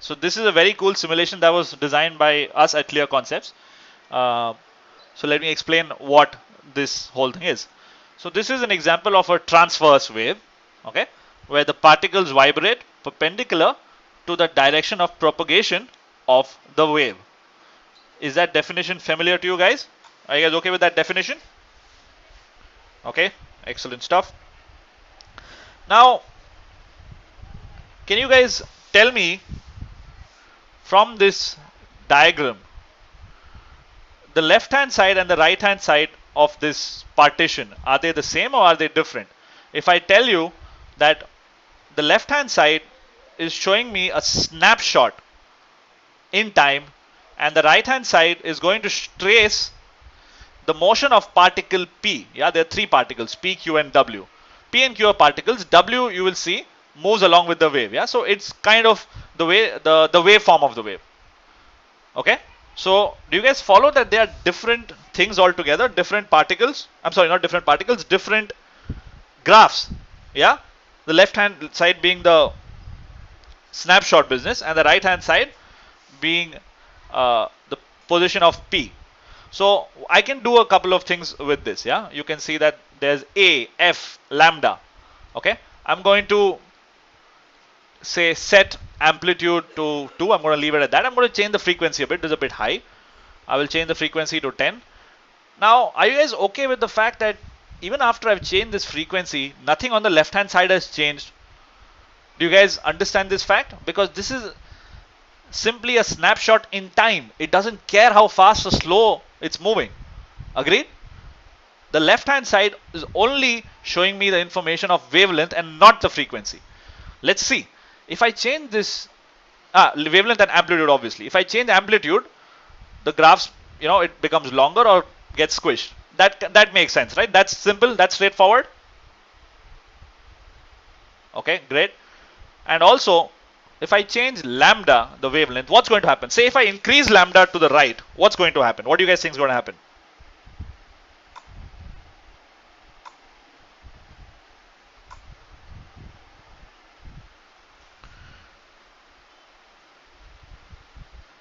So this is a very cool simulation that was designed by us at Clear Concepts. So let me explain what this whole thing is. So this is an example of a transverse wave, okay, where the particles vibrate perpendicular to the direction of propagation of the wave. Is that definition familiar to you guys? Are you guys okay with that definition? Okay, excellent stuff. Now, can you guys tell me from this diagram, the left hand side and the right hand side of this partition, are they the same or are they different? If I tell you that the left hand side is showing me a snapshot in time and the right hand side is going to trace the motion of particle P. Yeah, there are three particles, P, Q and W. P and Q are particles. W, you will see, moves along with the wave. Yeah, so it's kind of the way the waveform of the wave. Okay, so do you guys follow that they are different things altogether, different particles? I'm sorry, not different particles, different graphs. Yeah, the left hand side being the snapshot business and the right hand side being the position of P. So I can do a couple of things with this. Yeah, you can see that there's A, F, lambda. Okay, I'm going to say set amplitude to 2. I'm going to leave it at that. I'm going to change the frequency a bit. It's a bit high. I will change the frequency to 10. Now, are you guys okay with the fact that even after I've changed this frequency, nothing on the left hand side has changed? Do you guys understand this fact? Because this is simply a snapshot in time. It doesn't care how fast or slow it's moving. Agreed? The left hand side is only showing me the information of wavelength and not the frequency. Let's see. If I change this, wavelength and amplitude obviously. If I change amplitude, the graphs, it becomes longer or gets squished. That makes sense, right? That's simple, that's straightforward. Okay, great. And also, if I change lambda, the wavelength, what's going to happen? Say if I increase lambda to the right, what's going to happen? What do you guys think is going to happen?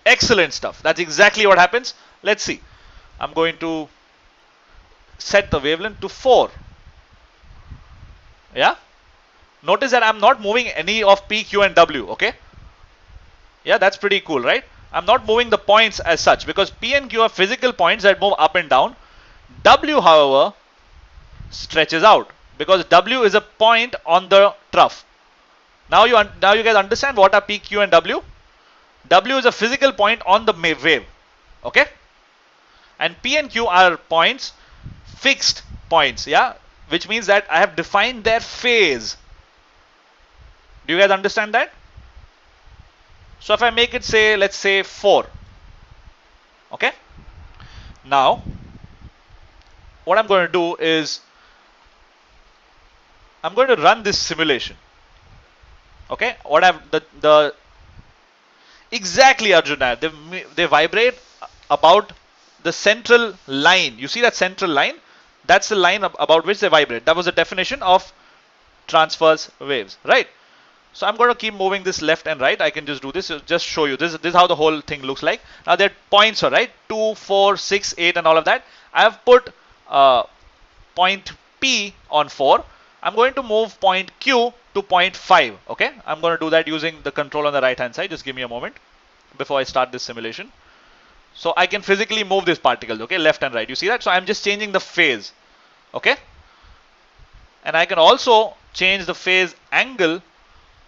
Excellent stuff. That's exactly what happens. Let's see. I'm going to set the wavelength to 4. Yeah. Notice that I'm not moving any of P, Q and W. Okay. Yeah, that's pretty cool, right? I'm not moving the points as such because P and Q are physical points that move up and down. W, however, stretches out because W is a point on the trough. Now you guys understand what are P, Q and W? W is a physical point on the wave. Okay? And P and Q are points, fixed points, yeah? Which means that I have defined their phase. Do you guys understand that? So if I make it say, let's say 4. Okay? Now, what I'm going to do is, I'm going to run this simulation. Okay? What I've, exactly Arjuna, they vibrate about the central line. You see that central line? That's the line about which they vibrate. That was the definition of transverse waves, right? So I'm going to keep moving this left and right. I can just do this, just show you. This is how the whole thing looks like. Now there are points, right? 2, 4, 6, 8 and all of that. I have put point P on 4. I'm going to move point Q to point 5. Okay, I'm going to do that using the control on the right hand side. Just give me a moment before I start this simulation. So I can physically move these particles, okay, left and right. You see that? So I'm just changing the phase, okay? And I can also change the phase angle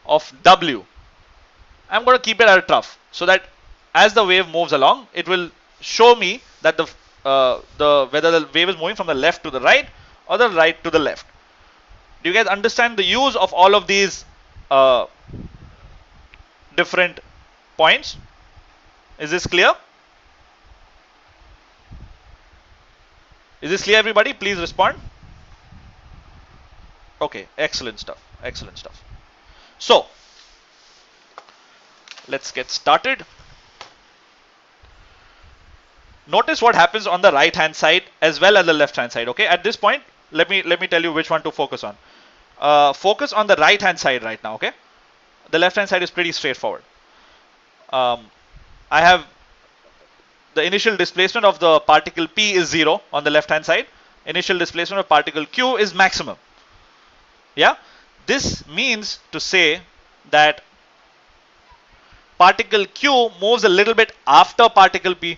of W. I'm going to keep it at a trough so that as the wave moves along, it will show me that whether the wave is moving from the left to the right or the right to the left. Do you guys understand the use of all of these different points? Is this clear? Is this clear, everybody? Please respond. Okay, excellent stuff. Excellent stuff. So, let's get started. Notice what happens on the right hand side as well as the left hand side. Okay, at this point, let me tell you which one to focus on. Focus on the right hand side right now. Okay, the left hand side is pretty straightforward. I have the initial displacement of the particle P is 0 on the left hand side. Initial displacement of particle Q is maximum. Yeah, this means to say that particle Q moves a little bit after particle P.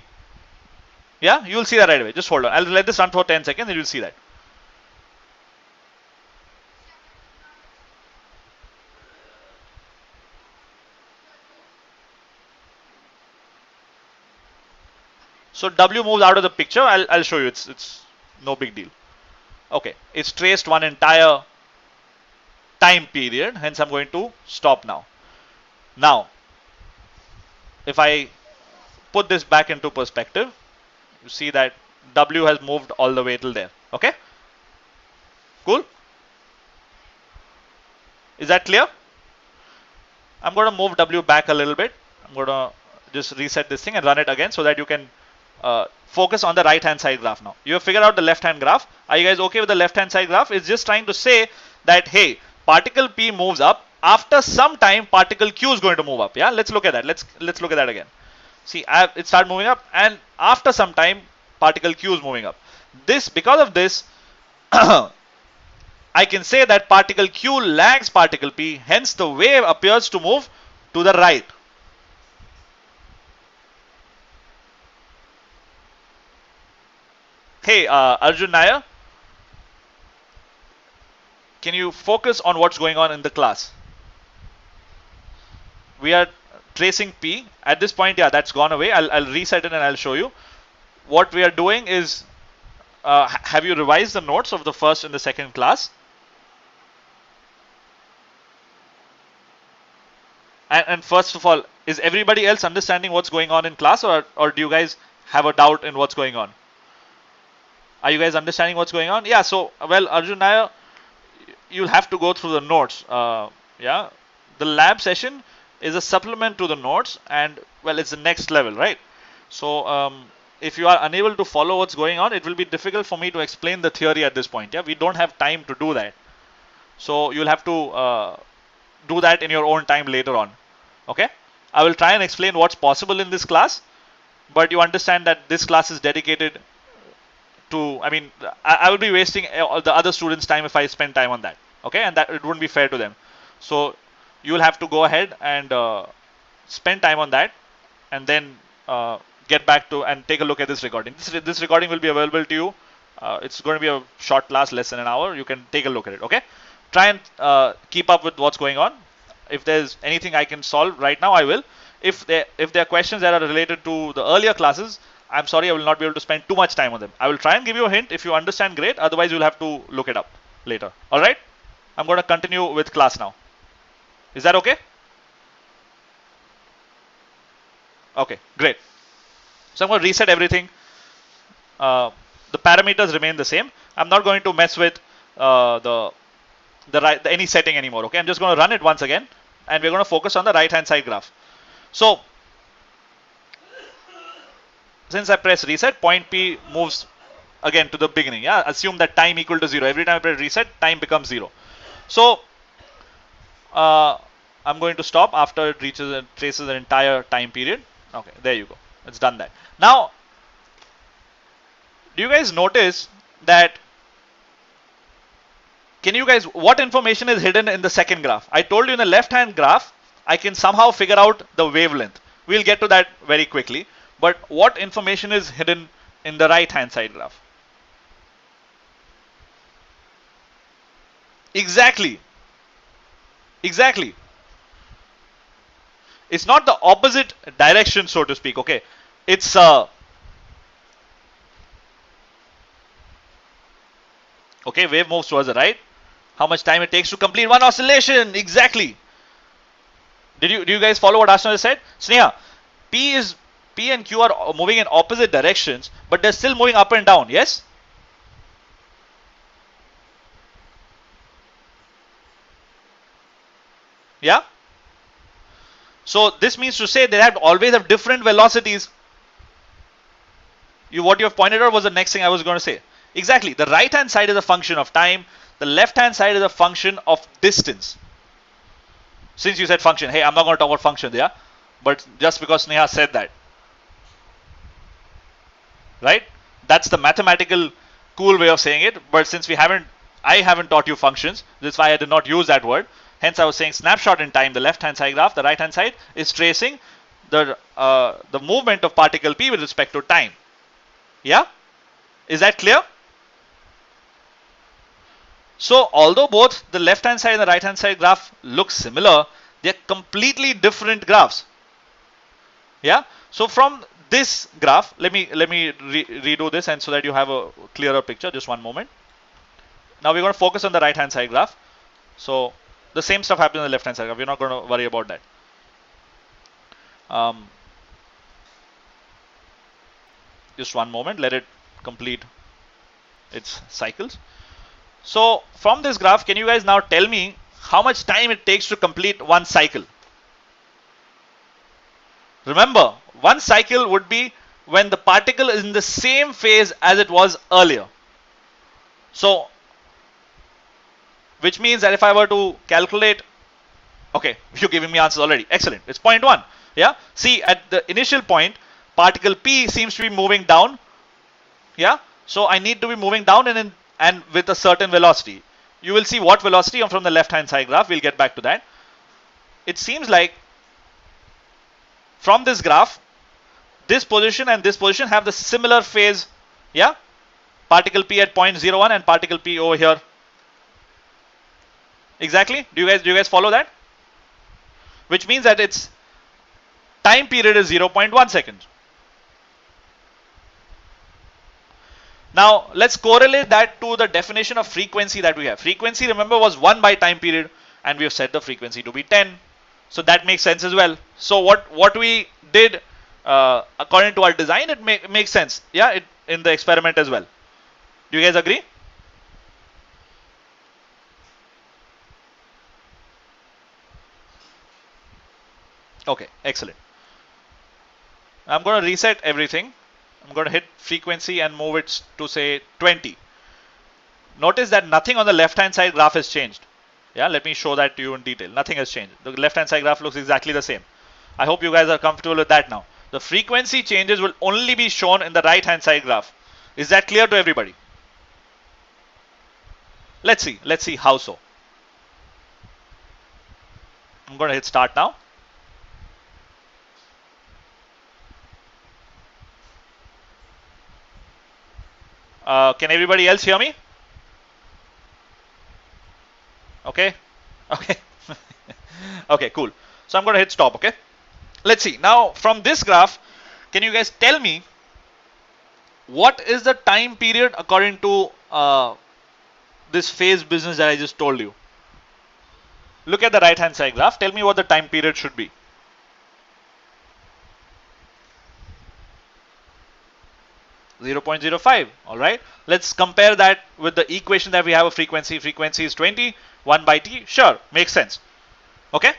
Yeah, you will see that right away. Just hold on. I'll let this run for 10 seconds and you'll see that. So W moves out of the picture. I'll show you. It's no big deal. Okay, it's traced one entire time period. Hence, I'm going to stop now. Now, if I put this back into perspective, you see that W has moved all the way till there. Okay, cool. Is that clear? I'm going to move W back a little bit. I'm going to just reset this thing and run it again so that you can focus on the right hand side graph now. You have figured out the left hand graph. Are you guys okay with the left hand side graph? It's just trying to say that, hey, particle P moves up. After some time, particle Q is going to move up. Yeah, let's look at that. Let's look at that again. See, it started moving up, and after some time, particle Q is moving up. Because of this, I can say that particle Q lags particle P. Hence, the wave appears to move to the right. Hey, Arjun Nair, can you focus on what's going on in the class? We are tracing P. At this point, yeah, that's gone away. I'll reset it and I'll show you. What we are doing is, have you revised the notes of the first and the second class? And first of all, is everybody else understanding what's going on in class, or do you guys have a doubt in what's going on? Are you guys understanding what's going on? Yeah, so, well, Arjun Nair, you'll have to go through the notes. Yeah, the lab session is a supplement to the notes, and, well, it's the next level, right? So, if you are unable to follow what's going on, it will be difficult for me to explain the theory at this point. Yeah, we don't have time to do that. So, you'll have to do that in your own time later on. Okay? I will try and explain what's possible in this class, but you understand that this class is dedicated to, I mean, I will be wasting the other students' time if I spend time on that. Okay, and that it wouldn't be fair to them. So you will have to go ahead and spend time on that, and then get back to and take a look at this recording. This recording will be available to you. It's going to be a short class, less than an hour. You can take a look at it. Okay, try and keep up with what's going on. If there's anything I can solve right now, I will. If there are questions that are related to the earlier classes, I'm sorry, I will not be able to spend too much time on them. I will try and give you a hint. If you understand, great. Otherwise, you'll have to look it up later. All right? I'm going to continue with class now. Is that okay? Okay, great. So I'm going to reset everything. The parameters remain the same. I'm not going to mess with any setting anymore. Okay, I'm just going to run it once again, and we're going to focus on the right-hand side graph. So, since I press reset, point P moves again to the beginning. Yeah, assume that time equal to 0. Every time I press reset, time becomes 0. So I'm going to stop after it reaches and traces an entire time period. Okay, there you go. It's done that. Now, do you guys notice that? Can you guys, what information is hidden in the second graph? I told you in the left-hand graph, I can somehow figure out the wavelength. We'll get to that very quickly. But what information is hidden in the right-hand side graph? Exactly. Exactly. It's not the opposite direction, so to speak. Okay. It's okay, wave moves towards the right. How much time it takes to complete one oscillation? Exactly. Do you guys follow what Ashna said? Sneha, P and Q are moving in opposite directions, but they're still moving up and down. Yes? Yeah? So this means to say they always have different velocities. What you have pointed out was the next thing I was going to say. Exactly. The right hand side is a function of time. The left hand side is a function of distance. Since you said function, hey, I'm not going to talk about function there. but just because Sneha said that, right? That's the mathematical cool way of saying it. But since I haven't taught you functions, that's why I did not use that word. Hence, I was saying snapshot in time. The left-hand side graph, the right-hand side is tracing the movement of particle P with respect to time. Yeah, is that clear? So, although both the left-hand side and the right-hand side graph look similar, they are completely different graphs. Yeah. So from this graph, let me redo this, and so that you have a clearer picture. Just one moment. Now we're going to focus on the right-hand side graph. So the same stuff happens on the left-hand side graph. We're not going to worry about that. Just one moment. Let it complete its cycles. So from this graph, can you guys now tell me how much time it takes to complete one cycle? Remember, one cycle would be when the particle is in the same phase as it was earlier. So, which means that if I were to calculate, okay, you're giving me answers already. Excellent. It's 0.1. Yeah. See, at the initial point, particle P seems to be moving down. Yeah. So I need to be moving down and with a certain velocity. You will see what velocity from the left-hand side graph. We'll get back to that. It seems like from this graph, this position and this position have the similar phase. Yeah. Particle P at 0.01 and particle P over here. Exactly. Do you guys follow that? Which means that its time period is 0.1 seconds. Now let's correlate that to the definition of frequency that we have. Frequency, remember, was 1 by time period, and we have set the frequency to be 10. So that makes sense as well. So what we did according to our design, it makes sense. Yeah, in the experiment as well. Do you guys agree? Okay, excellent. I'm going to reset everything. I'm going to hit frequency and move it to say 20. Notice that nothing on the left-hand side graph has changed. Yeah, let me show that to you in detail. Nothing has changed. The left-hand side graph looks exactly the same. I hope you guys are comfortable with that now. The frequency changes will only be shown in the right-hand side graph. Is that clear to everybody? Let's see how so. I'm going to hit start now. Can everybody else hear me? Okay. Okay. Okay, cool. So I'm going to hit stop. Okay. Let's see. Now from this graph, can you guys tell me what is the time period according to this phase business that I just told you? Look at the right hand side graph. Tell me what the time period should be. (0.05). All right. Let's compare that with the equation that we have of frequency. Frequency is 20. 1 by t. Sure. Makes sense. Okay.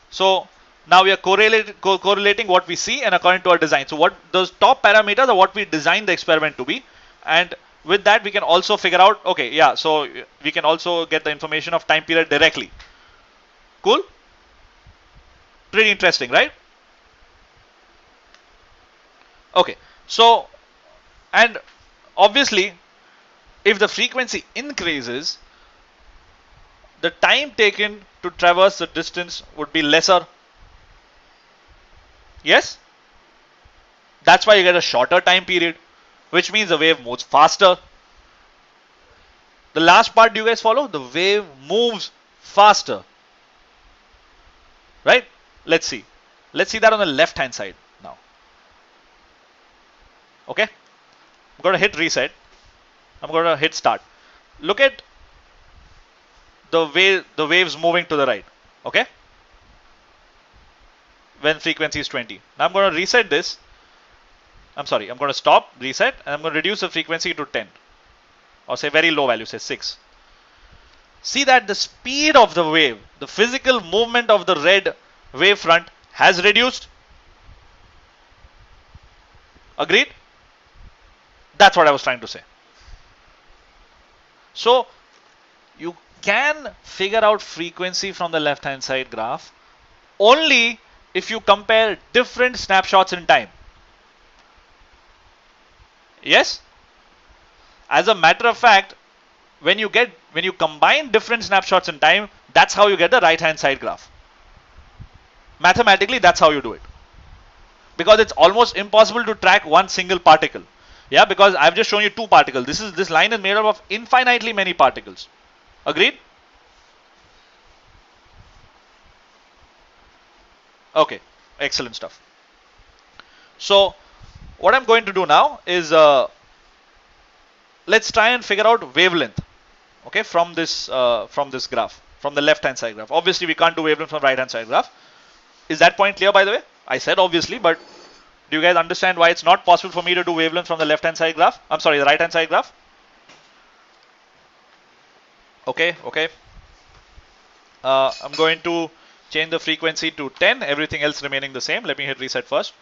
So now we are correlating what we see and according to our design. So what those top parameters are what we designed the experiment to be, and with that we can also figure out, okay, yeah, so we can also get the information of time period directly. Cool. Pretty interesting, right? Okay. So, and obviously if the frequency increases, the time taken to traverse the distance would be lesser. Yes? That's why you get a shorter time period, which means the wave moves faster. The last part, do you guys follow? The wave moves faster. Right? Let's see. Let's see that on the left hand side now. Okay? I'm going to hit reset. I'm going to hit start. Look at the waves moving to the right. Okay? When frequency is 20. Now I'm going to reset this. I'm sorry, I'm going to stop, reset, and I'm going to reduce the frequency to 10. Or say very low value, say 6. See that the speed of the wave, the physical movement of the red wave front has reduced. Agreed? That's what I was trying to say. So you can figure out frequency from the left hand side graph only if you compare different snapshots in time. Yes? As a matter of fact, when you combine different snapshots in time, that's how you get the right hand side graph. Mathematically, that's how you do it. Because it's almost impossible to track one single particle. Yeah, because I've just shown you two particles. This line is made up of infinitely many particles. Agreed? Okay, excellent stuff. So what I'm going to do now is let's try and figure out wavelength. Okay, from this graph, from the left hand side graph. Obviously, we can't do wavelength from right hand side graph. Is that point clear, by the way? I said obviously, but do you guys understand why it's not possible for me to do wavelength from the left hand side graph? I'm sorry, the right hand side graph. Okay, okay. I'm going to change the frequency to 10, everything else remaining the same. Let me hit reset first.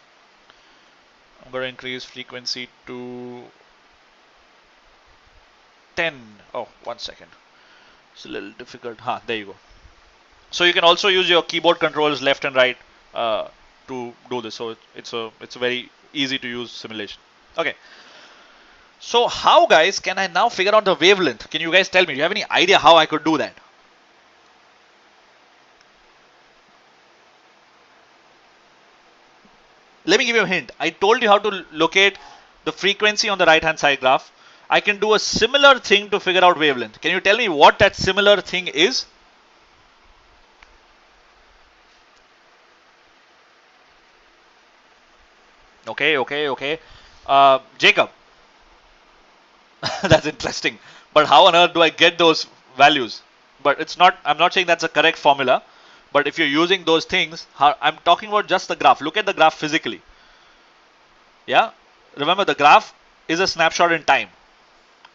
I'm going to increase frequency to 10. Oh, 1 second. It's a little difficult. There you go. So you can also use your keyboard controls left and right to do this. So it's a very easy to use simulation. Okay. So how, guys, can I now figure out the wavelength? Can you guys tell me? Do you have any idea how I could do that? Let me give you a hint. I told you how to locate the frequency on the right hand side graph. I can do a similar thing to figure out wavelength. Can you tell me what that similar thing is? Okay, okay, okay. Jacob. That's interesting. But how on earth do I get those values? But it's not, I'm not saying that's a correct formula. But if you're using those things, I'm talking about just the graph. Look at the graph physically. Yeah. Remember, the graph is a snapshot in time.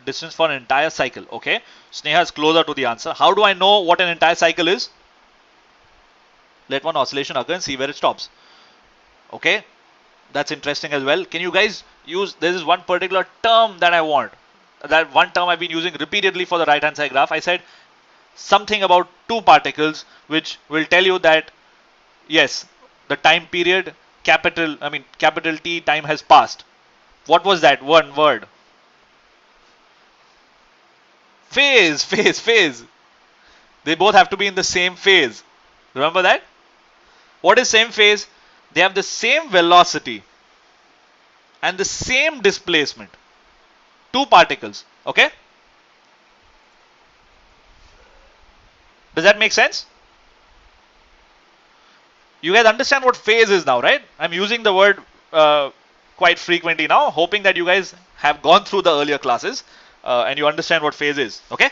Distance for an entire cycle. Okay. Sneha is closer to the answer. How do I know what an entire cycle is? Let one oscillation occur and see where it stops. Okay. That's interesting as well. Can you guys use, there is one particular term that I want. That one term I've been using repeatedly for the right hand side graph. I said something about two particles, which will tell you that yes, the time period capital T time has passed. What was that one word? Phase, phase, phase. They both have to be in the same phase. Remember that? What is same phase? They have the same velocity and the same displacement. Two particles. Okay? Does that make sense? You guys understand what phase is now, right? I'm using the word quite frequently now, hoping that you guys have gone through the earlier classes and you understand what phase is. Okay?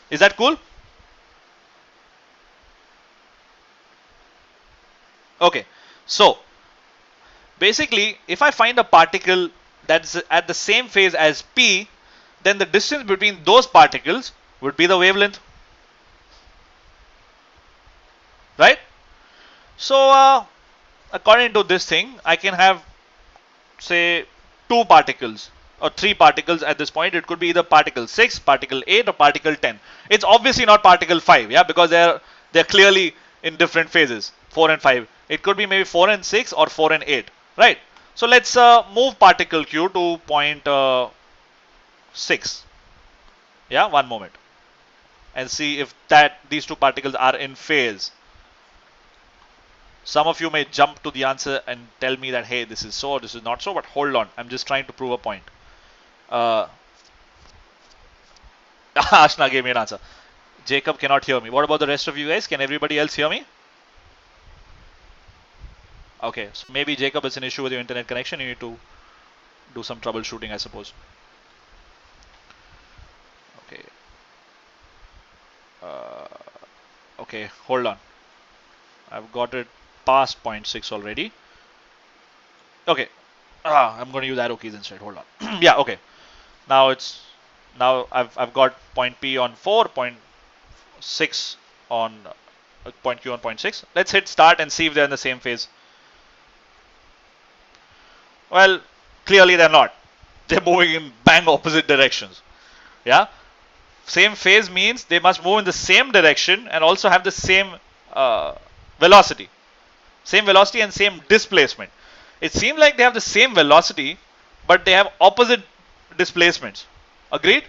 Is that cool? Okay. So, basically, if I find a particle that's at the same phase as P, then the distance between those particles would be the wavelength. Right? So, according to this thing, I can have, say, two particles or three particles at this point. It could be either particle 6, particle 8 or particle 10. It's obviously not particle 5, yeah, because they're clearly in different phases, 4 and 5. It could be maybe 4 and 6 or 4 and 8, right? So let's move particle Q to point 6. Yeah, one moment. And see if these two particles are in phase. Some of you may jump to the answer and tell me that, hey, this is so, this is not so, but hold on. I'm just trying to prove a point. Ashna gave me an answer. Jacob cannot hear me. What about the rest of you guys? Can everybody else hear me? Okay, so maybe Jacob, it's an issue with your internet connection. You need to do some troubleshooting, I suppose. Okay. Okay, hold on. I've got it past 0.6 already. Okay. I'm going to use arrow keys instead. Hold on. Yeah, okay. Now I've got point P on 4, 0.6 on point Q on 0.6. Let's hit start and see if they're in the same phase. Well, clearly they're not. They're moving in bang opposite directions. Yeah. Same phase means they must move in the same direction and also have the same velocity. Same velocity and same displacement. It seems like they have the same velocity, but they have opposite displacements. Agreed?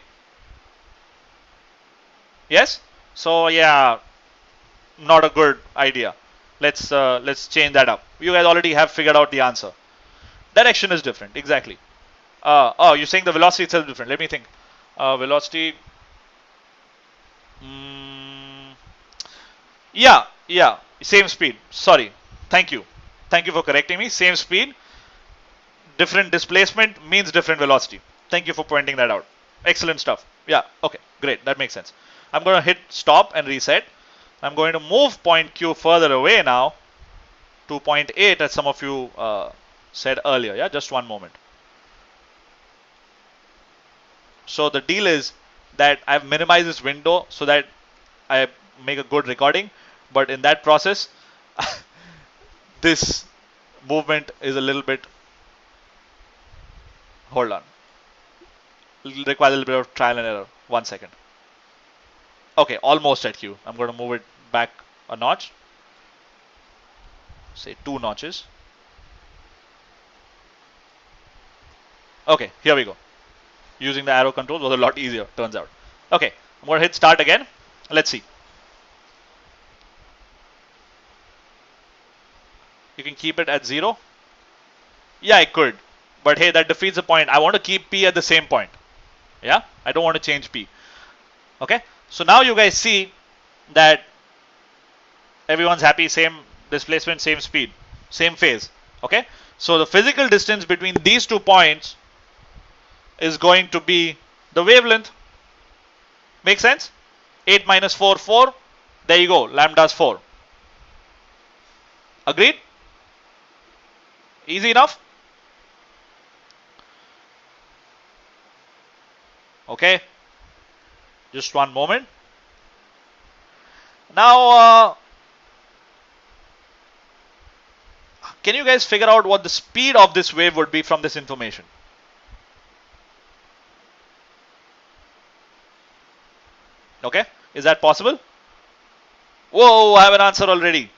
Yes? So yeah, not a good idea. Let's change that up. You guys already have figured out the answer. Direction is different, exactly. Oh, you're saying the velocity itself is different. Let me think. Velocity. Mm, yeah, same speed. Sorry. Thank you. Thank you for correcting me. Same speed, different displacement means different velocity. Thank you for pointing that out. Excellent stuff. Yeah, okay, great. That makes sense. I'm going to hit stop and reset. I'm going to move point Q further away now to point 8 as some of you said earlier. Yeah, just one moment. So the deal is that I've minimized this window so that I make a good recording. But in that process, this movement is a little bit, hold on, it'll require a little bit of trial and error. 1 second. Okay, almost at Q. I'm going to move it back a notch, say 2 notches. Okay, here we go. Using the arrow control was a lot easier, turns out. Okay, I'm going to hit start again. Let's see. You can keep it at 0. Yeah, I could. But hey, that defeats the point. I want to keep P at the same point. Yeah, I don't want to change P. Okay, so now you guys see that everyone's happy, same displacement, same speed, same phase. Okay, so the physical distance between these 2 points is going to be the wavelength. Make sense? 8 minus 4, 4. There you go, lambda's 4. Agreed? Easy enough? Okay, just one moment. Now, can you guys figure out what the speed of this wave would be from this information? Okay, is that possible? Whoa, I have an answer already.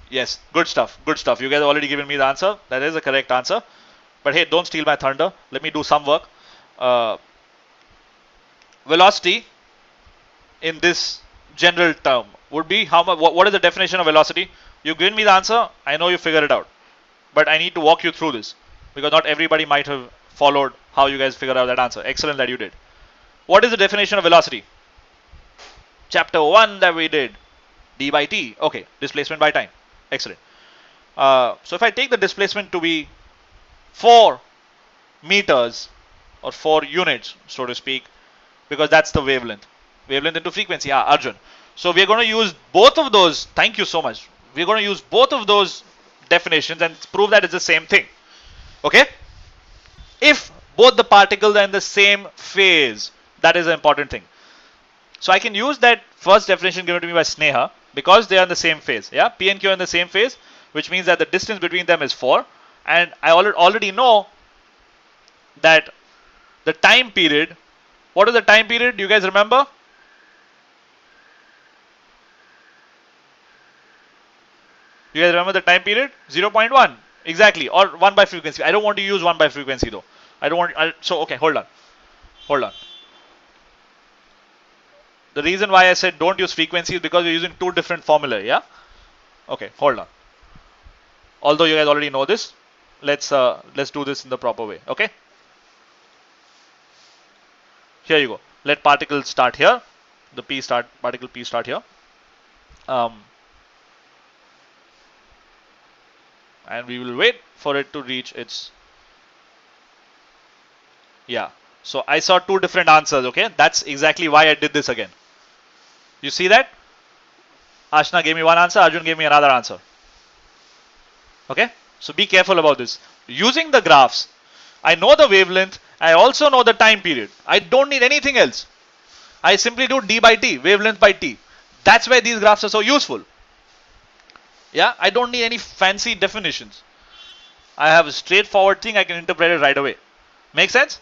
Yes, good stuff, good stuff. You guys have already given me the answer. That is the correct answer. But hey, don't steal my thunder. Let me do some work. Velocity in this general term would be how much? What is the definition of velocity? You've given me the answer. I know you figured it out, but I need to walk you through this because not everybody might have followed how you guys figured out that answer. Excellent that you did. What is the definition of velocity? Chapter 1 that we did. D by T. Okay, displacement by time. Excellent. So if I take the displacement to be 4 meters or 4 units, so to speak, because that's the wavelength. Wavelength into frequency. Yeah, Arjun. So we're going to use both of those. Thank you so much. We're going to use both of those definitions and prove that it's the same thing. Okay? If both the particles are in the same phase, that is an important thing. So I can use that first definition given to me by Sneha because they are in the same phase. Yeah, P and Q are in the same phase, which means that the distance between them is 4. And I already know that the time period. What is the time period? Do you guys remember? You guys remember the time period? 0.1. Exactly. Or 1 by frequency. I don't want to use 1 by frequency though. I don't want. So, okay, hold on. Hold on. The reason why I said don't use frequency is because we're using 2 different formulae. Yeah? Okay, hold on. Although you guys already know this, let's do this in the proper way. Okay? Here you go. Let particle start here. The particle P start here. And we will wait for it to reach its. Yeah. So I saw 2 different answers. Okay. That's exactly why I did this again. You see that? Ashna gave me one answer. Arjun gave me another answer. Okay. So be careful about this. Using the graphs, I know the wavelength. I also know the time period. I don't need anything else. I simply do d by t, wavelength by t. That's why these graphs are so useful. Yeah, I don't need any fancy definitions. I have a straightforward thing. I can interpret it right away. Make sense?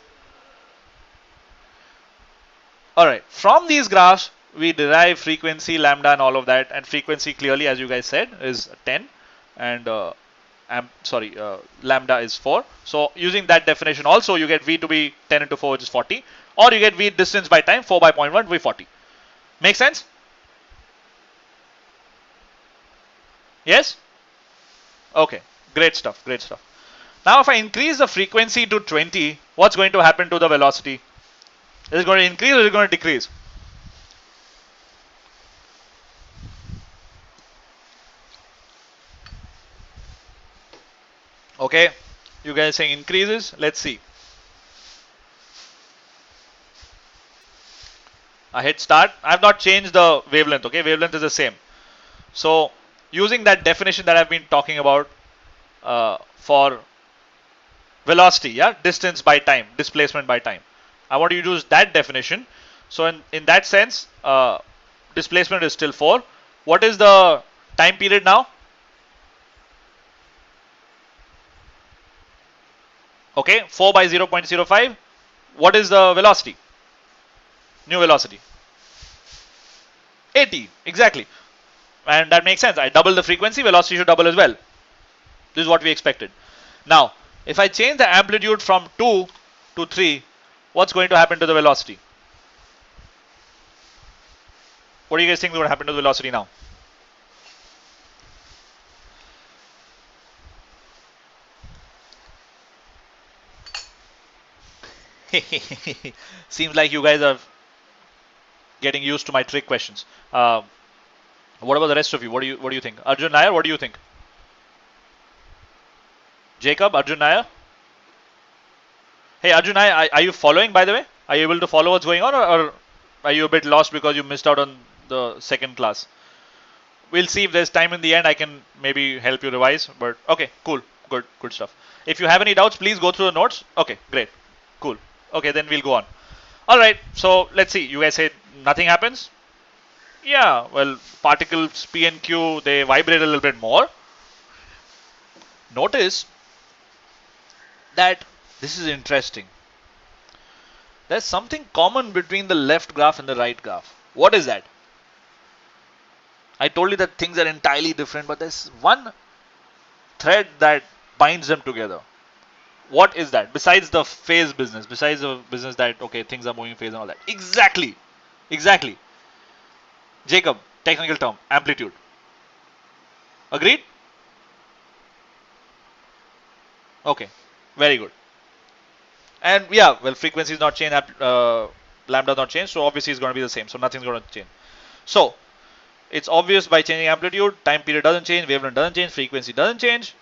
Alright, from these graphs, we derive frequency, lambda and all of that. And frequency clearly, as you guys said, is 10. and lambda is 4. So using that definition also, you get V to be 10 into 4, which is 40, or you get V distance by time, 4 by 0.1 to be 40. Make sense? Yes? Okay, great stuff, great stuff. Now if I increase the frequency to 20, what's going to happen to the velocity? Is it going to increase or is it going to decrease? Okay, you guys saying increases. Let's see. I hit start. I have not changed the wavelength. Okay, wavelength is the same. So using that definition that I've been talking about for velocity, yeah, distance by time, displacement by time, I want you to use that definition. So in that sense, displacement is still 4. What is the time period now? Okay, 4 by 0.05. What is the velocity? New velocity? 80, exactly. And that makes sense. I double the frequency, velocity should double as well. This is what we expected. Now, if I change the amplitude from 2 to 3, what's going to happen to the velocity? What do you guys think is going to happen to the velocity now? Seems like you guys are getting used to my trick questions. What about the rest of you? What do you think? Arjun Nair, what do you think? Jacob, Arjun Nair? Hey Arjun Nair, are you following, by the way? Are you able to follow what's going on, or are you a bit lost because you missed out on the second class? We'll see if there's time in the end. I can maybe help you revise, but okay, cool, good stuff. If you have any doubts, please go through the notes. Okay, great, cool. Okay, then we'll go on. All right, so let's see. You guys say nothing happens? Yeah, well, particles P and Q, they vibrate a little bit more. Notice that this is interesting. There's something common between the left graph and the right graph. What is that? I told you that things are entirely different, but there's one thread that binds them together. What is that? Besides the phase business, besides the business that, okay, things are moving phase and all that. Exactly. Jacob, technical term, amplitude. Agreed? Okay, very good. And yeah, well, frequency is not changed, lambda not changed, so obviously it's going to be the same, so nothing's going to change. So it's obvious by changing amplitude, time period doesn't change, wavelength doesn't change, frequency doesn't change,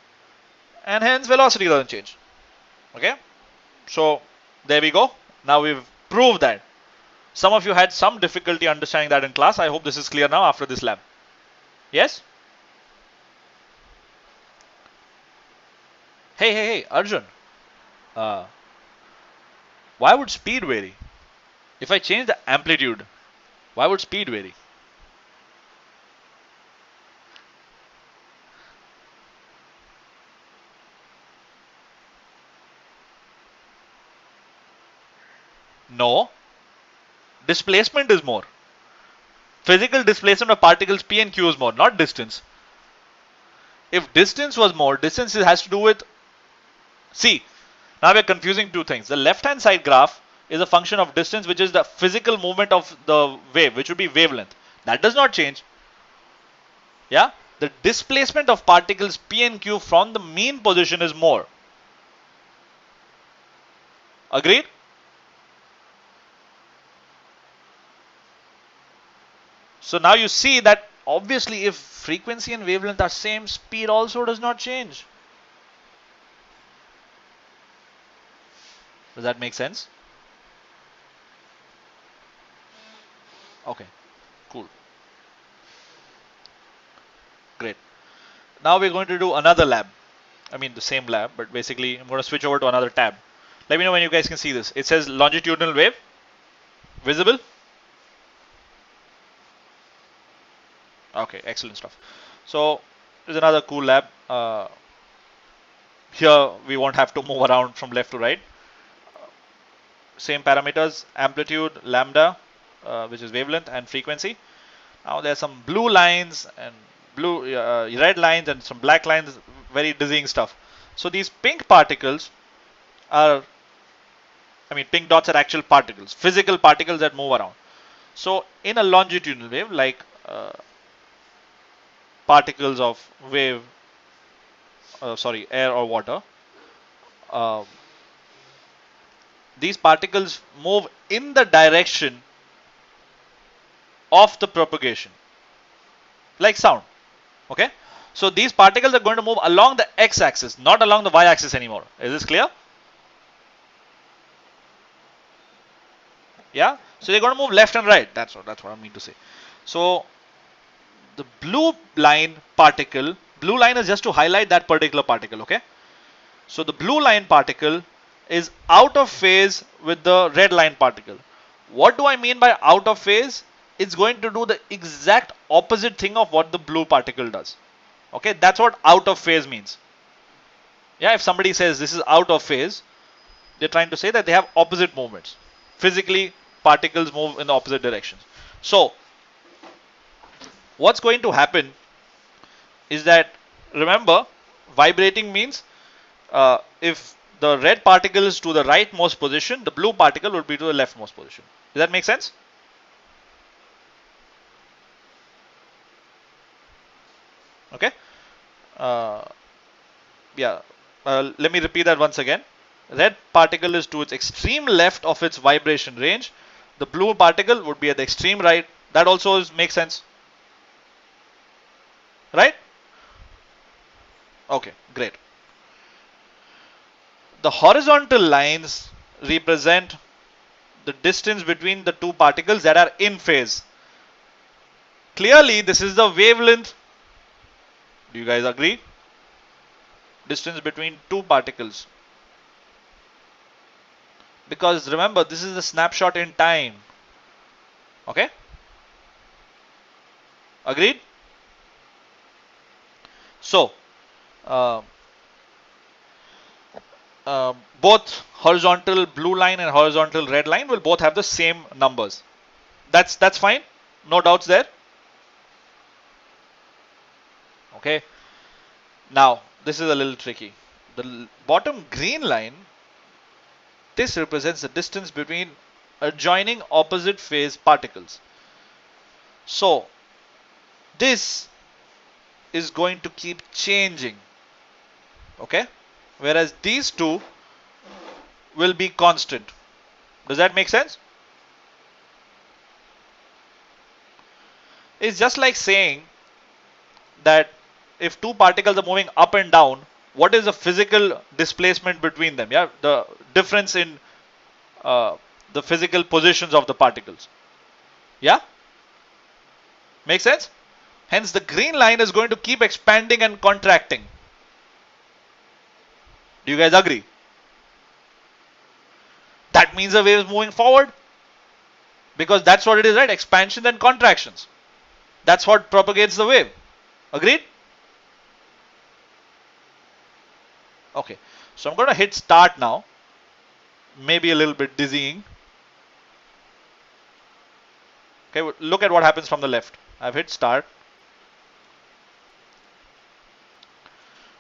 and hence velocity doesn't change. Okay, so there we go. Now we've proved that. Some of you had some difficulty understanding that in class. I hope this is clear now after this lab. Yes? Hey, Arjun. Why would speed vary? If I change the amplitude, why would speed vary? No. Displacement is more. Physical displacement of particles P and Q is more, not distance. If distance was more, distance has to do with... See, now we're confusing two things. The left-hand side graph is a function of distance, which is the physical movement of the wave, which would be wavelength. That does not change. Yeah? The displacement of particles P and Q from the mean position is more. Agreed? So now you see that obviously if frequency and wavelength are same, speed also does not change. Does that make sense? Okay, cool. Great. Now we're going to do another lab. I mean the same lab, but basically I'm going to switch over to another tab. Let me know when you guys can see this. It says longitudinal wave. Visible? Okay, excellent stuff. So there's another cool lab. Here we won't have to move around from left to right. Same parameters, amplitude, lambda, which is wavelength, and frequency. Now there's some blue lines and red lines and some black lines, very dizzying stuff. So these pink particles are, pink dots are actual particles, physical particles that move around. So in a longitudinal wave, like particles of wave, air or water, uh, these particles move in the direction of the propagation, like sound. Okay, so these particles are going to move along the x-axis, not along the y-axis anymore. Is this clear? Yeah, so they're going to move left and right. That's what I mean to say. So the blue line is just to highlight that particular particle. Okay, so the blue line particle is out of phase with the red line particle. What do I mean by out of phase? It's going to do the exact opposite thing of what the blue particle does. Okay, that's what out of phase means. Yeah, if somebody says this is out of phase, they're trying to say that they have opposite movements. Physically, particles move in the opposite directions. So, what's going to happen is that, remember, vibrating means if the red particle is to the rightmost position, the blue particle would be to the leftmost position. Does that make sense? Okay. Let me repeat that once again. Red particle is to its extreme left of its vibration range. The blue particle would be at the extreme right. That also makes sense. Right? Okay, great. The horizontal lines represent the distance between the two particles that are in phase. Clearly, this is the wavelength. Do you guys agree? Distance between two particles. Because remember, this is a snapshot in time. Okay? Agreed? So, both horizontal blue line and horizontal red line will both have the same numbers. That's fine. No doubts there. Okay. Now, this is a little tricky. The bottom green line, this represents the distance between adjoining opposite phase particles. So, this is going to keep changing. Okay? Whereas these two will be constant. Does that make sense? It's just like saying that if two particles are moving up and down, what is the physical displacement between them? Yeah, the difference in the physical positions of the particles. Yeah? Make sense? Hence, the green line is going to keep expanding and contracting. Do you guys agree? That means the wave is moving forward. Because that's what it is, right? Expansions and contractions. That's what propagates the wave. Agreed? Okay. So I'm going to hit start now. Maybe a little bit dizzying. Okay, look at what happens from the left. I've hit start.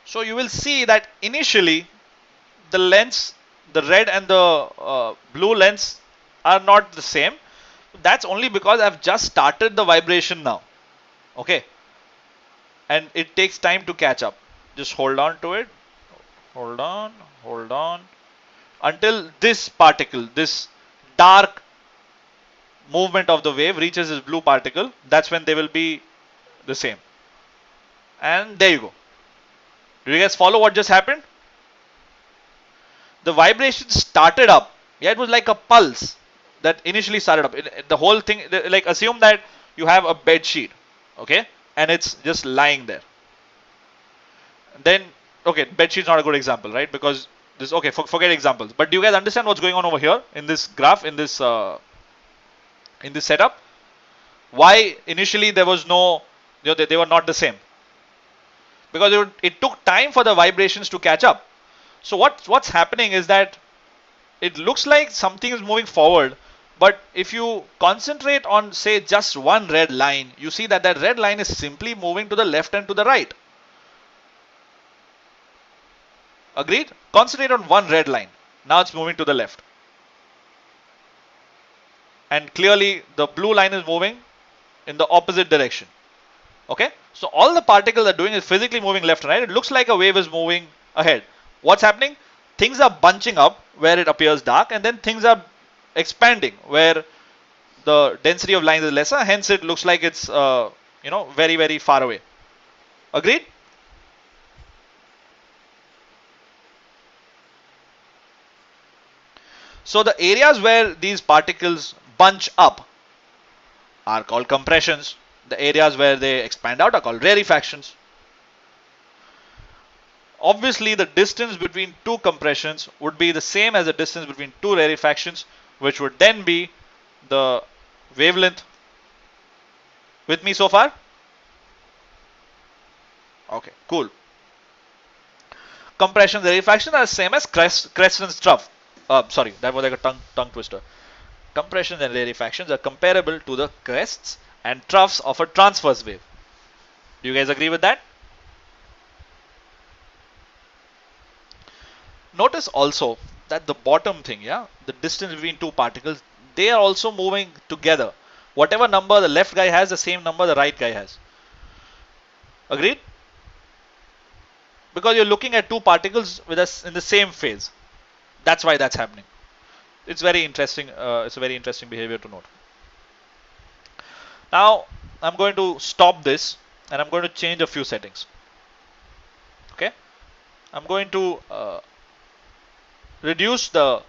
So you will see that initially the lengths, the red and the blue lengths are not the same. That's only because I've just started the vibration now. Okay. And it takes time to catch up. Just hold on to it. Hold on. Hold on. Until this particle, this dark movement of the wave reaches this blue particle. That's when they will be the same. And there you go. Do you guys follow what just happened? The vibration started up. Yeah, it was like a pulse that initially started up. The whole thing, like assume that you have a bed sheet, okay, and it's just lying there. Then, okay, bed sheet's not a good example, right? Because this, okay, forget examples. But do you guys understand what's going on over here in this graph, in this setup? Why initially there was no, they were not the same? Because it took time for the vibrations to catch up. So what's happening is that it looks like something is moving forward, But if you concentrate on, say, just one red line, you see that that red line is simply moving to the left and to the right. Agreed? Concentrate on one red line. Now it's moving to the left. And clearly the blue line is moving in the opposite direction. Okay? So all the particles are doing is physically moving left and right. It looks like a wave is moving ahead. What's happening? Things are bunching up where it appears dark, and then things are expanding where the density of lines is lesser. Hence it looks like it's very, very far away. Agreed? So the areas where these particles bunch up are called compressions. The areas where they expand out are called rarefactions. Obviously, the distance between two compressions would be the same as the distance between two rarefactions, which would then be the wavelength. With me so far? Okay, cool. Compression and rarefaction are the same as crest and trough. Sorry, that was like a tongue twister. Compressions and rarefactions are comparable to the crests and troughs of a transverse wave. Do you guys agree with that? Notice also that the bottom thing, the distance between two particles, they are also moving together. Whatever number the left guy has, the same number the right guy has. Agreed? Because you're looking at two particles with us in the same phase. That's why that's happening. It's very interesting. It's a very interesting behavior to note. Now I'm going to stop this and I'm going to change a few settings. Okay, I'm going to reduce the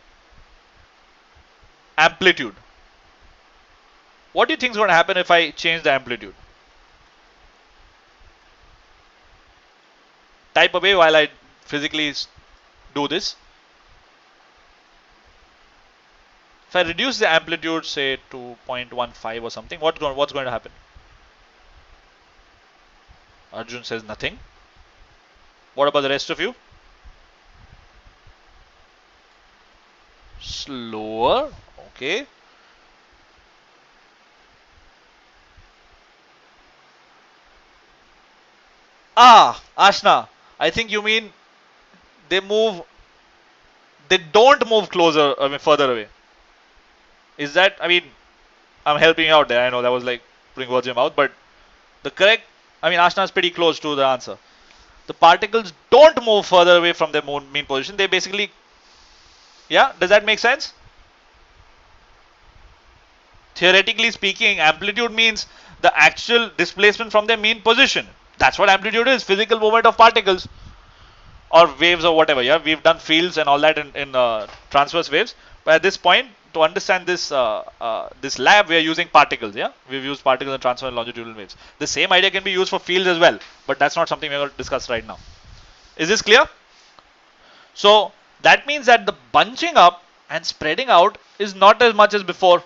amplitude. What do you think is going to happen if I change the amplitude? Type away while I physically do this. If I reduce the amplitude, say to 0.15 or something, what's going to happen? Arjun says nothing. What about the rest of you? Slower. Okay. Ashna, I think you mean they don't move closer, further away. Is that, I'm helping you out there. I know that was like putting words in your mouth, but the correct, Ashna is pretty close to the answer. The particles don't move further away from their mean position. They basically, does that make sense? Theoretically speaking, amplitude means the actual displacement from their mean position. That's what amplitude is, physical movement of particles or waves or whatever. We've done fields and all that in transverse waves. But at this point, to understand this this lab, we are using particles. We've used particles in transverse and longitudinal waves. The same idea can be used for fields as well, but that's not something we're going to discuss right now. Is this clear? So that means that the bunching up and spreading out is not as much as before,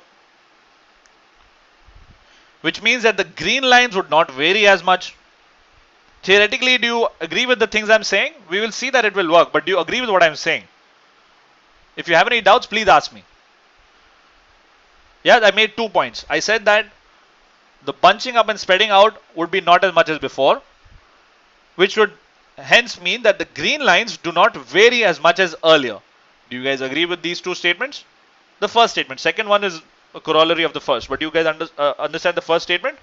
which means that the green lines would not vary as much. Theoretically, do you agree with the things I'm saying? We will see that it will work, but do you agree with what I'm saying? If you have any doubts, please ask me. I made 2 points. I said that the bunching up and spreading out would be not as much as before, which would hence mean that the green lines do not vary as much as earlier. Do you guys agree with these two statements? The first statement. Second one is a corollary of the first. But do you guys understand the first statement?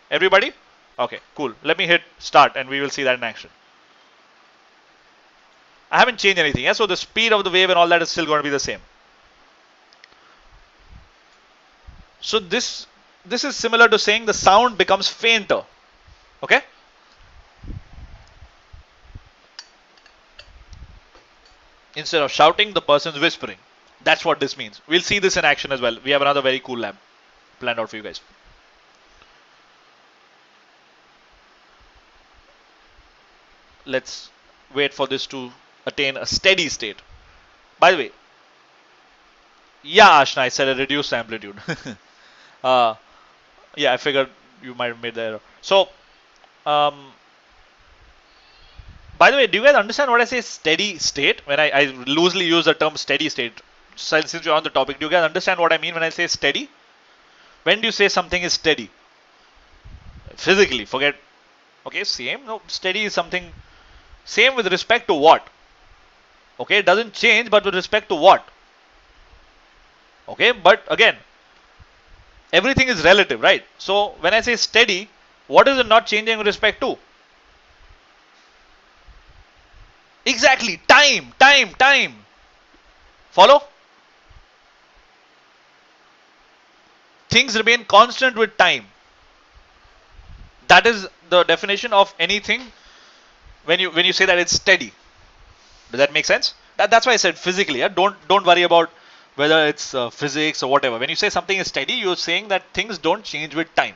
Everybody? Okay, cool. Let me hit start and we will see that in action. I haven't changed anything. So the speed of the wave and all that is still going to be the same. So this is similar to saying the sound becomes fainter. Okay? Instead of shouting, the person's whispering. That's what this means. We'll see this in action as well. We have another very cool lab planned out for you guys. Let's wait for this to attain a steady state. By the way, Ashna, I said a reduced amplitude. I figured you might have made the error. So, by the way, do you guys understand what I say steady state? When I loosely use the term steady state. since you're on the topic, do you guys understand what I mean when I say steady? When do you say something is steady? Physically, forget. Okay, same. No, steady is something same with respect to what? Okay, it doesn't change, but with respect to what? Okay, but again, everything is relative, right? So when I say steady, what is it not changing with respect to? Exactly, time. Follow? Things remain constant with time. That is the definition of anything when you say that it's steady. Does that make sense? That's why I said physically. Yeah? Don't worry about whether it's physics or whatever. When you say something is steady, you're saying that things don't change with time.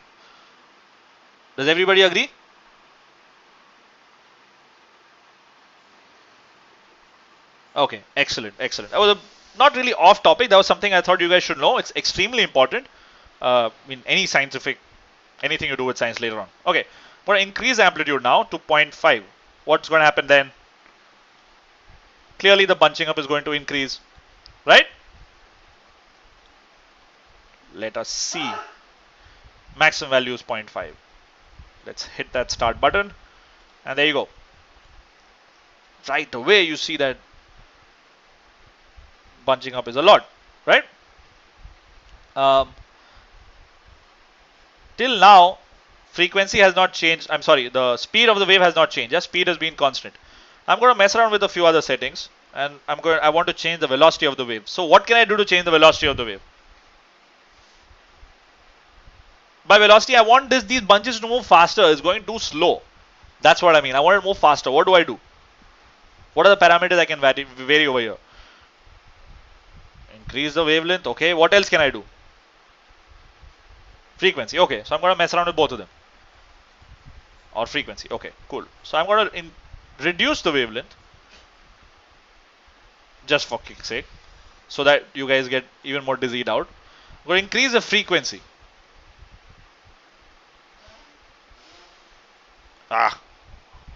Does everybody agree? Okay, excellent. That was not really off topic. That was something I thought you guys should know. It's extremely important in any scientific, anything you do with science later on. Okay, I'm going to increase amplitude now to 0.5. What's going to happen then? Clearly the bunching up is going to increase, right? Let us see. Maximum value is 0.5. Let's hit that start button. And there you go. Right away you see that bunching up is a lot, right? Till now, frequency has not changed. I'm sorry, the speed of the wave has not changed. Just speed has been constant. I'm going to mess around with a few other settings, and I want to change the velocity of the wave. So what can I do to change the velocity of the wave? By velocity, I want these bunches to move faster. It's going too slow. That's what I mean. I want it to move faster. What do I do? What are the parameters I can vary over here? Increase the wavelength. Okay. What else can I do? Frequency. Okay. So I'm going to mess around with both of them. Or frequency. Okay. Cool. So I'm going to reduce the wavelength. Just for kick's sake. So that you guys get even more dizzied out. I'm going to increase the frequency.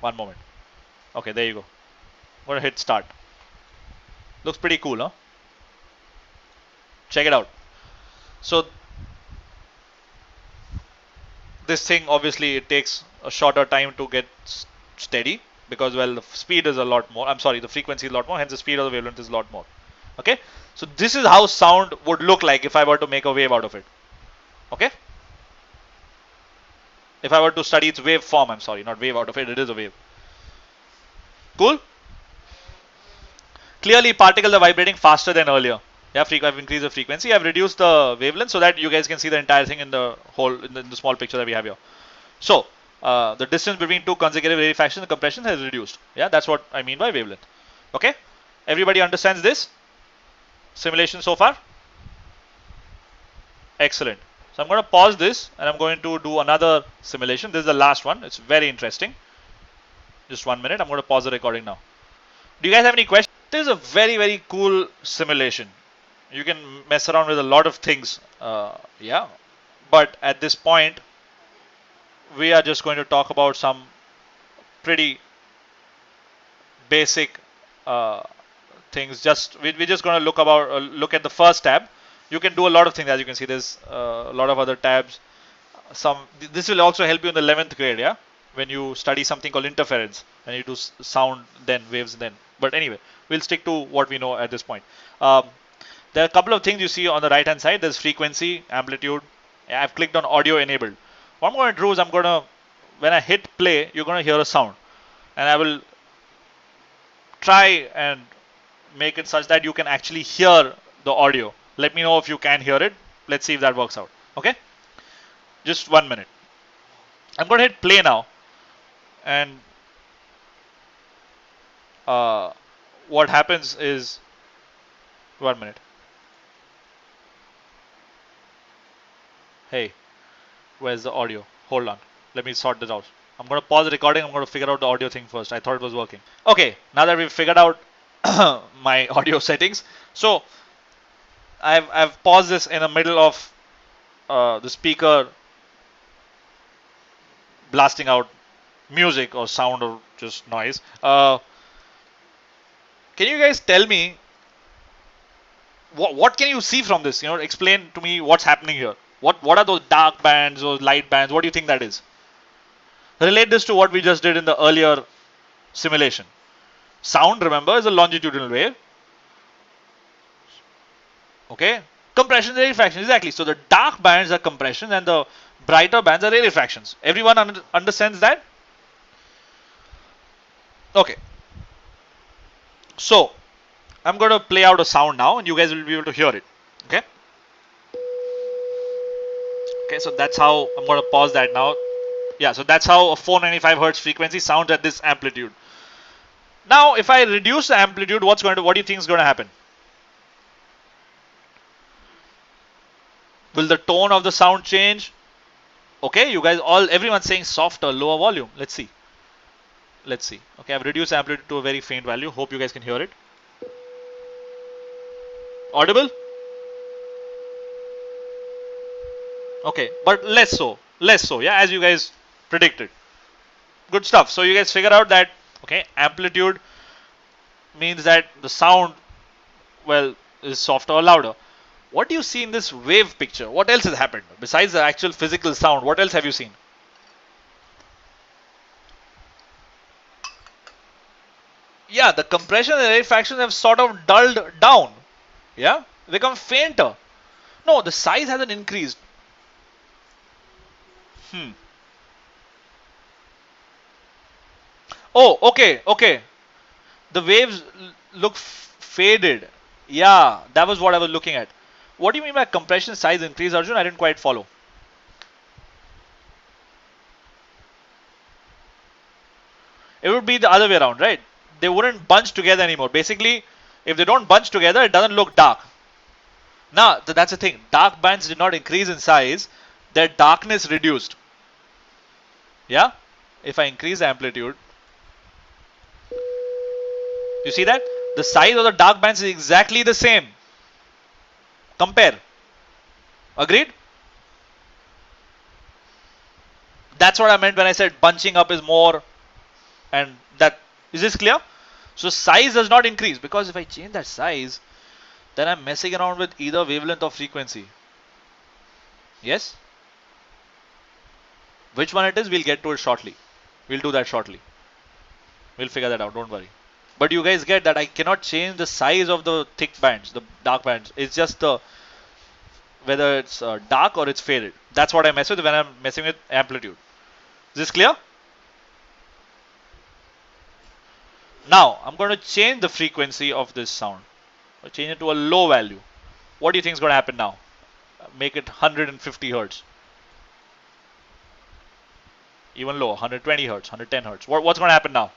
One moment. Okay, there you go. I'm going to hit start. Looks pretty cool, huh? Check it out. So this thing, obviously it takes a shorter time to get steady because, well, the speed is a lot more. I'm sorry, the frequency is a lot more, hence the speed of the wavelength is a lot more. Okay, so this is how sound would look like if I were to make a wave out of it. Okay, if I were to study its wave form, I'm sorry, not wave out of it, it is a wave. Cool. Clearly particles are vibrating faster than earlier. Yeah, I've increased the frequency. I've reduced the wavelength so that you guys can see the entire thing in the whole in the small picture that we have here. So the distance between two consecutive rarefactions, the compression has reduced. Yeah, that's what I mean by wavelength. Okay, everybody understands this simulation so far? Excellent. So I'm going to pause this and I'm going to do another simulation. This is the last one. It's very interesting. Just 1 minute. I'm going to pause the recording now. Do you guys have any questions? This is a very cool simulation. You can mess around with a lot of things. Yeah. But at this point, we are just going to talk about some pretty basic things. We're just going to look at the first tab. You can do a lot of things, as you can see. There's a lot of other tabs. This will also help you in the 11th grade, yeah, when you study something called interference, and you do sound then waves then. But anyway, we'll stick to what we know at this point. There are a couple of things you see on the right hand side. There's frequency, amplitude. I've clicked on audio enabled. What I'm going to do is when I hit play, you're going to hear a sound, and I will try and make it such that you can actually hear the audio. Let me know if you can hear it. Let's see if that works out. Okay, just 1 minute. I'm going to hit play now, and what happens is 1 minute. Hey, where's the audio? Hold on, let me sort this out. I'm going to pause the recording. I'm going to figure out the audio thing first. I thought it was working. Okay, now that we've figured out my audio settings, so I've paused this in the middle of the speaker blasting out music or sound or just noise. Can you guys tell me What can you see from this? Explain to me what's happening here. What are those dark bands, those light bands? What do you think that is? Relate this to what we just did in the earlier simulation. Sound, remember, is a longitudinal wave. Okay, compression, rarefaction, exactly. So the dark bands are compression and the brighter bands are rarefactions. Everyone understands that? Okay. So I'm going to play out a sound now and you guys will be able to hear it. Okay. Okay, so that's how I'm going to pause that now. Yeah, so that's how a 495 hertz frequency sounds at this amplitude. Now, if I reduce the amplitude, what do you think is going to happen? Will the tone of the sound change? Okay, you guys everyone's saying softer, lower volume. Let's see. Okay, I've reduced amplitude to a very faint value. Hope you guys can hear it. Audible? Okay, but less so, yeah, as you guys predicted. Good stuff. So you guys figure out that, okay, amplitude means that the sound, well, is softer or louder. What do you see in this wave picture? What else has happened besides the actual physical sound? What else have you seen? Yeah, the compression and rarefactions have sort of dulled down. Yeah, become fainter. No, the size hasn't increased. Oh, okay. The waves look faded. Yeah, that was what I was looking at. What do you mean by compression size increase, Arjun? I didn't quite follow. It would be the other way around, right? They wouldn't bunch together anymore. Basically, if they don't bunch together, it doesn't look dark. Now, that's the thing. Dark bands did not increase in size. Their darkness reduced. Yeah? If I increase the amplitude, you see that? The size of the dark bands is exactly the same. Compare. Agreed? That's what I meant when I said bunching up is more. And that, is this clear? So size does not increase, because if I change that size, then I'm messing around with either wavelength or frequency. Yes? Which one it is, we'll get to it shortly. We'll do that shortly. We'll figure that out, don't worry. But you guys get that I cannot change the size of the thick bands, the dark bands. It's just the whether it's dark or it's faded. That's what I mess with when I'm messing with amplitude. Is this clear? Now, I'm going to change the frequency of this sound. I'll change it to a low value. What do you think is going to happen now? Make it 150 hertz. Even lower, 120 hertz, 110 hertz. What's going to happen now?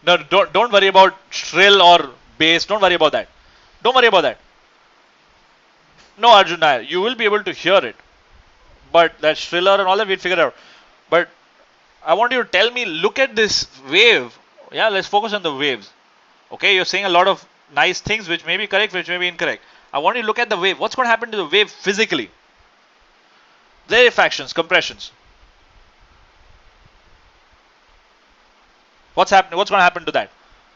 No, don't worry about shrill or bass. Don't worry about that. Don't worry about that. No, Arjun, you will be able to hear it. But that shriller and all that, we'll figure out. But I want you to tell me, look at this wave. Yeah, let's focus on the waves. Okay, you're saying a lot of nice things which may be correct, which may be incorrect. I want you to look at the wave. What's going to happen to the wave physically? Rarefactions, compressions. What's happening? What's going to happen to that?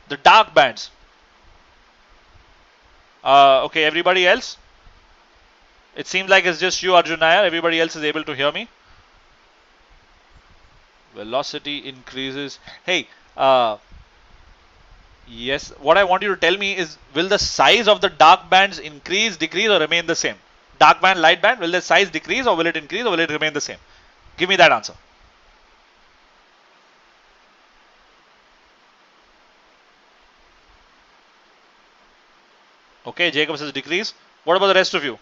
The dark bands. Okay, everybody else? It seems like it's just you, Arjun Nair. Everybody else is able to hear me. Velocity increases. Hey, yes. What I want you to tell me is, will the size of the dark bands increase, decrease, or remain the same? Dark band, light band, will the size decrease, or will it increase, or will it remain the same? Give me that answer. Okay, Jacob says decrease. What about the rest of you?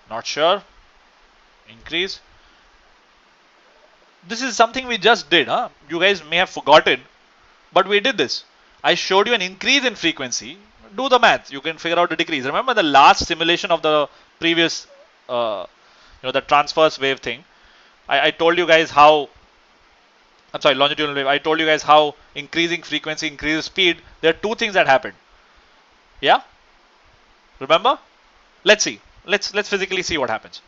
Not sure. Increase. This is something we just did, huh? You guys may have forgotten, but we did this. I showed you an increase in frequency. Do the math. You can figure out the decrease. Remember the last simulation of the previous, the transverse wave thing. I told you guys how. I'm sorry, longitudinal wave. I told you guys how increasing frequency increases speed. There are two things that happen. Yeah. Remember? Let's see. Let's physically see what happens.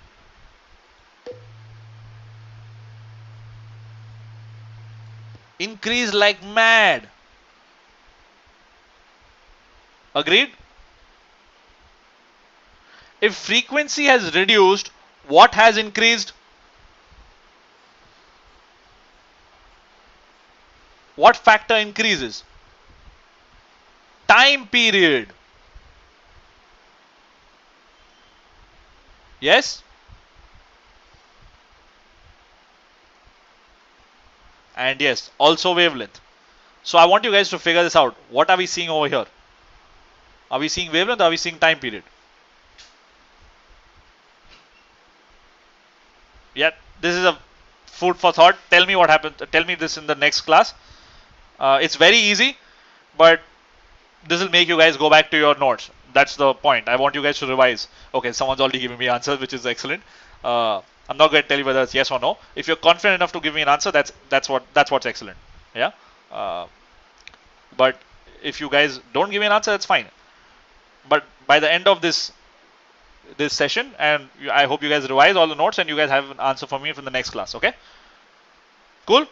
increase like mad. Agreed? If frequency has reduced, what has increased? What factor increases? Time period. Yes? And yes, also wavelength. So I want you guys to figure this out. What are we seeing over here? Are we seeing wavelength or are we seeing time period? Yeah, this is a food for thought. Tell me what happened. Tell me this in the next class. It's very easy, but this will make you guys go back to your notes. That's the point. I want you guys to revise. Okay, someone's already giving me answers, which is excellent. I'm not going to tell you whether it's yes or no. If you're confident enough to give me an answer, that's what's excellent. Yeah. But if you guys don't give me an answer, that's fine. But by the end of this session, and I hope you guys revise all the notes and you guys have an answer for me from the next class. Okay. Cool.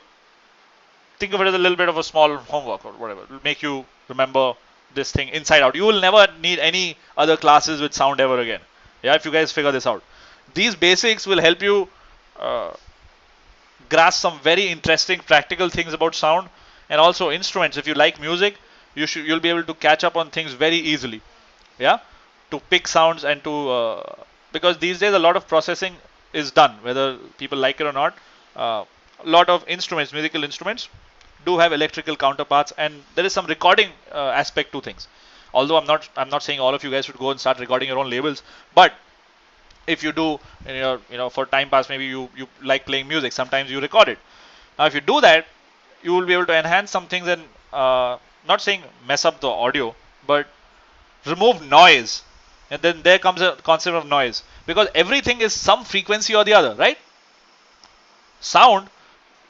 Think of it as a little bit of a small homework or whatever. It will make you remember this thing inside out. You will never need any other classes with sound ever again. Yeah, if you guys figure this out. These basics will help you grasp some very interesting practical things about sound and also instruments. If you like music, you'll be able to catch up on things very easily. Yeah, to pick sounds and to because these days a lot of processing is done, whether people like it or not. A lot of instruments, musical instruments, do have electrical counterparts, and there is some recording aspect to things. Although I'm not saying all of you guys should go and start recording your own labels, but if you do, for time pass, maybe you like playing music, sometimes you record it. Now if you do that, you will be able to enhance some things and not saying mess up the audio, but remove noise. And then there comes a concept of noise, because everything is some frequency or the other, right? Sound,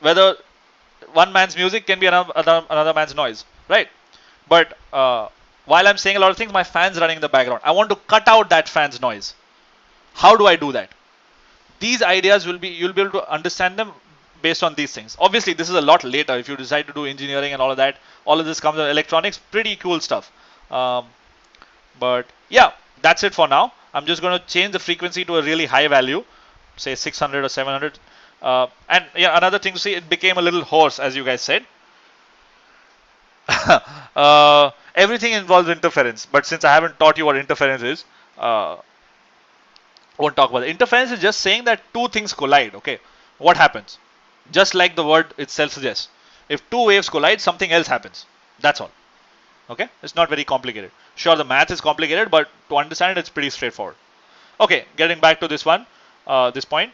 whether one man's music can be another man's noise, right? But while I'm saying a lot of things, my fan's running in the background. I want to cut out that fan's noise. How do I do that? These ideas you'll be able to understand them based on these things. Obviously, this is a lot later. If you decide to do engineering and all of that, all of this comes with electronics. Pretty cool stuff. But yeah, that's it for now. I'm just going to change the frequency to a really high value, say 600 or 700. And yeah, another thing to see, it became a little hoarse, as you guys said. Everything involves interference, but since I haven't taught you what interference is, won't talk about it. Interference is just saying that two things collide. Okay, what happens? Just like the word itself suggests, if two waves collide, something else happens. That's all. Okay, it's not very complicated. Sure, the math is complicated, but to understand it, it's pretty straightforward. Okay, getting back to this one, this point.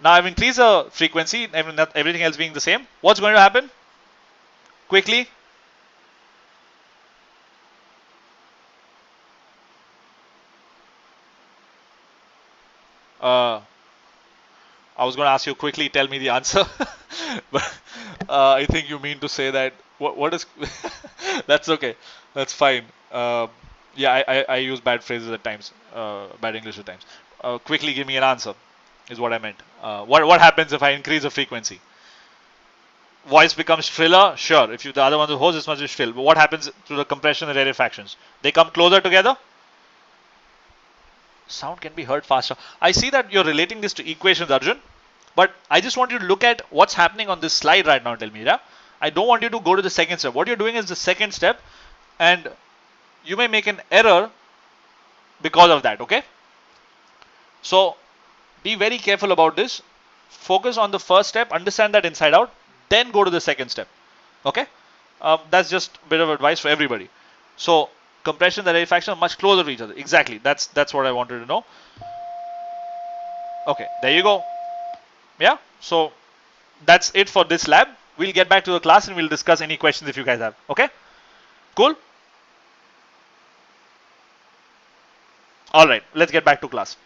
Now I've increased the frequency, everything else being the same. What's going to happen? Quickly. I was going to ask you quickly, tell me the answer. But I think you mean to say that, what is, that's okay. That's fine. Yeah, I use bad phrases at times, bad English at times. Quickly give me an answer, is what I meant. What happens if I increase the frequency? Voice becomes shriller? Sure. If the other one is hoarse, this must be shrill. But what happens to the compression and rarefactions? They come closer together? Sound can be heard faster. I see that you're relating this to equations, Arjun. But I just want you to look at what's happening on this slide right now, tell me, yeah? I don't want you to go to the second step. What you're doing is the second step, and you may make an error because of that, okay? So be very careful about this. Focus on the first step, understand that inside out, then go to the second step, okay? That's just a bit of advice for everybody. So compression and rarefaction are much closer to each other. Exactly, that's what I wanted to know. Okay, there you go. Yeah, so that's it for this lab. We'll get back to the class and we'll discuss any questions if you guys have. Okay, cool. All right, let's get back to class.